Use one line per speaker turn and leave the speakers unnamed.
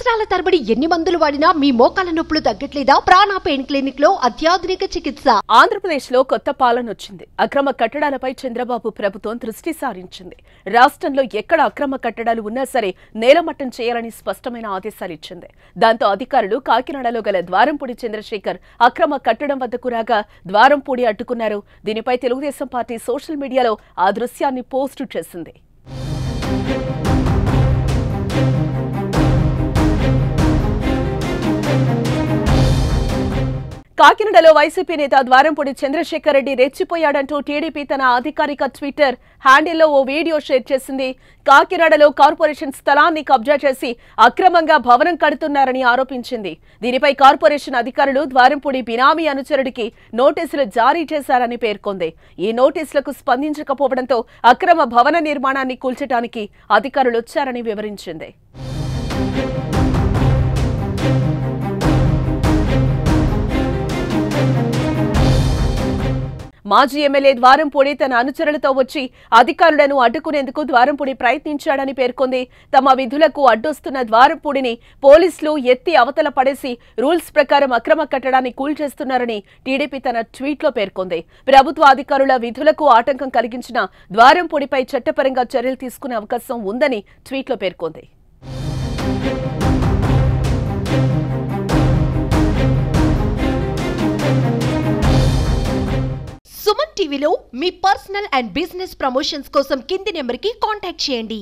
సంవత్సరాల తరబడి ఎన్ని మందులు వాడినా మీ మోకాల నొప్పులు తగ్గట్లేదా? ప్రాణ పెయిన్ క్లినిక్ లో అత్యాధునిక చికిత్స.
ఆంధ్రప్రదేశ్ లో కొత్త పాలన వచ్చింది. అక్రమ కట్టడాలపై చంద్రబాబు ప్రభుత్వం దృష్టి సారించింది. రాష్ట్రంలో ఎక్కడ అక్రమ కట్టడాలు ఉన్నా సరే నేలమట్టం చేయాలని స్పష్టమైన ఆదేశాలు ఇచ్చింది. దాంతో అధికారులు కాకినాడలో గల ద్వారంపూడి చంద్రశేఖర్ అక్రమ కట్టడం వద్దకు రాగా ద్వారంపూడి అడ్డుకున్నారు. దీనిపై తెలుగుదేశం పార్టీ సోషల్ మీడియాలో ఆ దృశ్యాన్ని పోస్టు చేసింది. కాకినాడలో వైసీపీ నేత ద్వారంపూడి చంద్రశేఖర్ రెడ్డి రెచ్చిపోయాడంటూ టీడీపీ తన అధికారిక ట్విట్టర్ హ్యాండిల్లో ఓ వీడియో షేర్ చేసింది. కాకినాడలో కార్పొరేషన్ స్థలాన్ని కబ్జా చేసి అక్రమంగా భవనం కడుతున్నారని ఆరోపించింది. దీనిపై కార్పొరేషన్ అధికారులు ద్వారంపూడి బినామీ అనుచరుడికి నోటీసులు జారీ చేశారని పేర్కొంది. ఈ నోటీసులకు స్పందించకపోవడంతో అక్రమ భవన నిర్మాణాన్ని కూల్చడానికి అధికారులు వచ్చారని వివరించింది. మాజీ ఎమ్మెల్యే ద్వారంపూడి తన అనుచరులతో వచ్చి అధికారులను అడ్డుకునేందుకు ద్వారంపూడి ప్రయత్నించాడని పేర్కొంది. తమ విధులకు అడ్డొస్తున్న ద్వారంపూడిని పోలీసులు ఎత్తి అవతల పడేసి రూల్స్ ప్రకారం అక్రమ కట్టడాన్ని కూల్చేస్తున్నారని టీడీపీ తన ట్వీట్లో పేర్కొంది. ప్రభుత్వ అధికారుల విధులకు ఆటంకం కలిగించిన ద్వారంపూడిపై చట్టపరంగా చర్యలు తీసుకునే అవకాశం ఉందని ట్వీట్లో పేర్కొంది.
సుమన్ టీవీలో మీ పర్సనల్ అండ్ బిజినెస్ ప్రమోషన్స్ కోసం కింది నెంబర్కి కాంటాక్ట్ చేయండి.